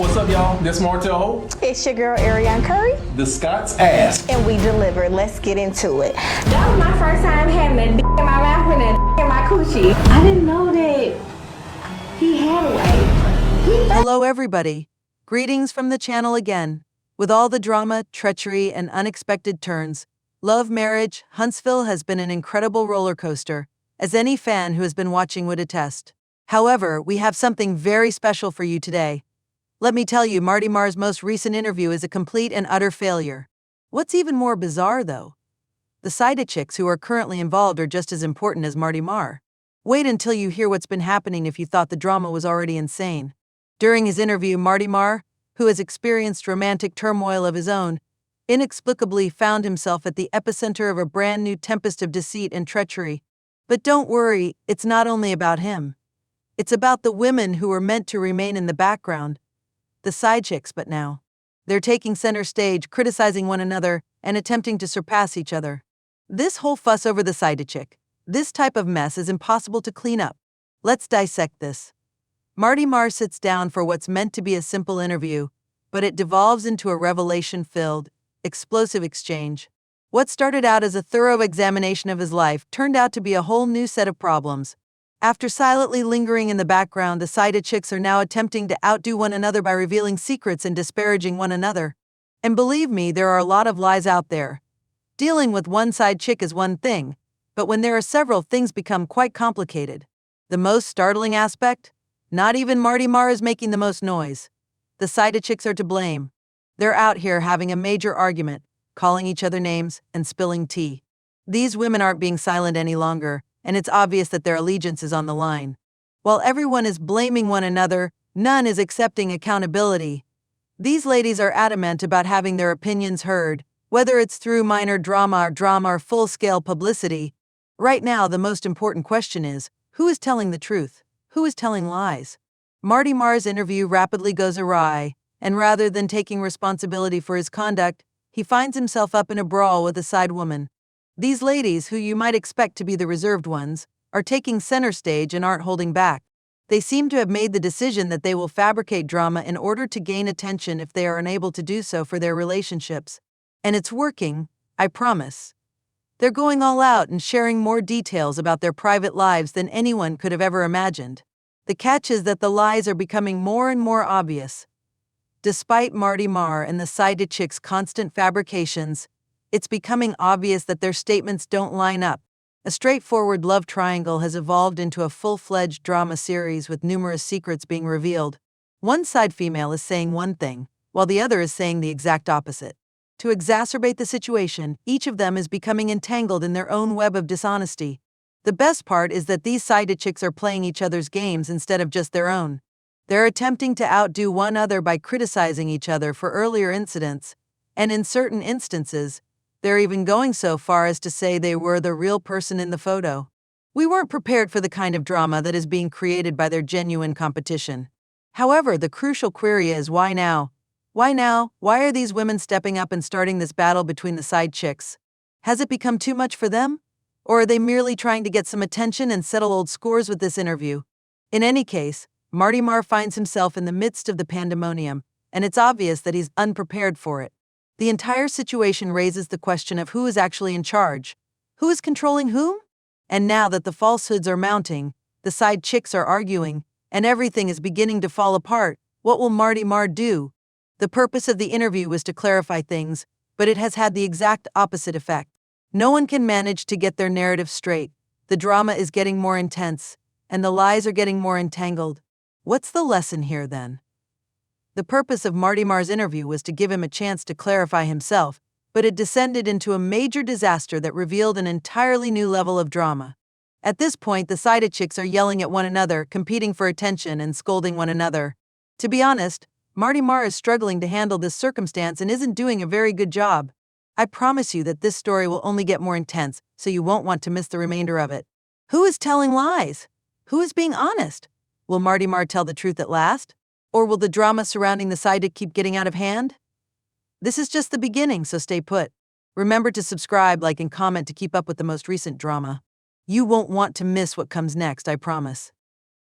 What's up, y'all? This Martell. It's your girl, Ariane Curry. The Scott's ass. And we deliver. Let's get into it. That was my first time having a dick in my mouth and a dick in my coochie. I didn't know that he had a way. Hello, everybody. Greetings from the channel again. With all the drama, treachery, and unexpected turns, Love Marriage, Huntsville has been an incredible roller coaster, as any fan who has been watching would attest. However, we have something very special for you today. Let me tell you, Marty Mar's most recent interview is a complete and utter failure. What's even more bizarre, though? The sidechicks who are currently involved are just as important as Marty Mar. Wait until you hear what's been happening if you thought the drama was already insane. During his interview, Marty Mar, who has experienced romantic turmoil of his own, inexplicably found himself at the epicenter of a brand new tempest of deceit and treachery. But don't worry, it's not only about him. It's about the women who were meant to remain in the background, the sidechicks, but now they're taking center stage, criticizing one another, and attempting to surpass each other. This whole fuss over the sidechick, this type of mess is impossible to clean up. Let's dissect this. Marty Mar sits down for what's meant to be a simple interview, but it devolves into a revelation-filled, explosive exchange. What started out as a thorough examination of his life turned out to be a whole new set of problems. After silently lingering in the background, the sidechicks are now attempting to outdo one another by revealing secrets and disparaging one another. And believe me, there are a lot of lies out there. Dealing with one side chick is one thing, but when there are several, things become quite complicated. The most startling aspect? Not even Marty Mar is making the most noise. The sidechicks are to blame. They're out here having a major argument, calling each other names and spilling tea. These women aren't being silent any longer, and it's obvious that their allegiance is on the line. While everyone is blaming one another, none is accepting accountability. These ladies are adamant about having their opinions heard, whether it's through minor drama or full-scale publicity. Right now, the most important question is, who is telling the truth? Who is telling lies? Marty Mar's interview rapidly goes awry, and rather than taking responsibility for his conduct, he finds himself up in a brawl with a side woman. These ladies, who you might expect to be the reserved ones, are taking center stage and aren't holding back. They seem to have made the decision that they will fabricate drama in order to gain attention if they are unable to do so for their relationships. And it's working, I promise. They're going all out and sharing more details about their private lives than anyone could have ever imagined. The catch is that the lies are becoming more and more obvious. Despite Marty Mar and the sidechicks' constant fabrications, it's becoming obvious that their statements don't line up. A straightforward love triangle has evolved into a full-fledged drama series with numerous secrets being revealed. One side female is saying one thing, while the other is saying the exact opposite. To exacerbate the situation, each of them is becoming entangled in their own web of dishonesty. The best part is that these sidechicks are playing each other's games instead of just their own. They're attempting to outdo one another by criticizing each other for earlier incidents, and in certain instances, they're even going so far as to say they were the real person in the photo. We weren't prepared for the kind of drama that is being created by their genuine competition. However, the crucial query is, why now? Why now? Why are these women stepping up and starting this battle between the side chicks? Has it become too much for them? Or are they merely trying to get some attention and settle old scores with this interview? In any case, Marty Mar finds himself in the midst of the pandemonium, and it's obvious that he's unprepared for it. The entire situation raises the question of who is actually in charge. Who is controlling whom? And now that the falsehoods are mounting, the side chicks are arguing, and everything is beginning to fall apart, what will Marty Mar do? The purpose of the interview was to clarify things, but it has had the exact opposite effect. No one can manage to get their narrative straight. The drama is getting more intense, and the lies are getting more entangled. What's the lesson here, then? The purpose of Marty Mar's interview was to give him a chance to clarify himself, but it descended into a major disaster that revealed an entirely new level of drama. At this point, the sidechicks are yelling at one another, competing for attention and scolding one another. To be honest, Marty Mar is struggling to handle this circumstance and isn't doing a very good job. I promise you that this story will only get more intense, so you won't want to miss the remainder of it. Who is telling lies? Who is being honest? Will Marty Mar tell the truth at last? Or will the drama surrounding the sidechick keep getting out of hand? This is just the beginning, so stay put. Remember to subscribe, like, and comment to keep up with the most recent drama. You won't want to miss what comes next, I promise.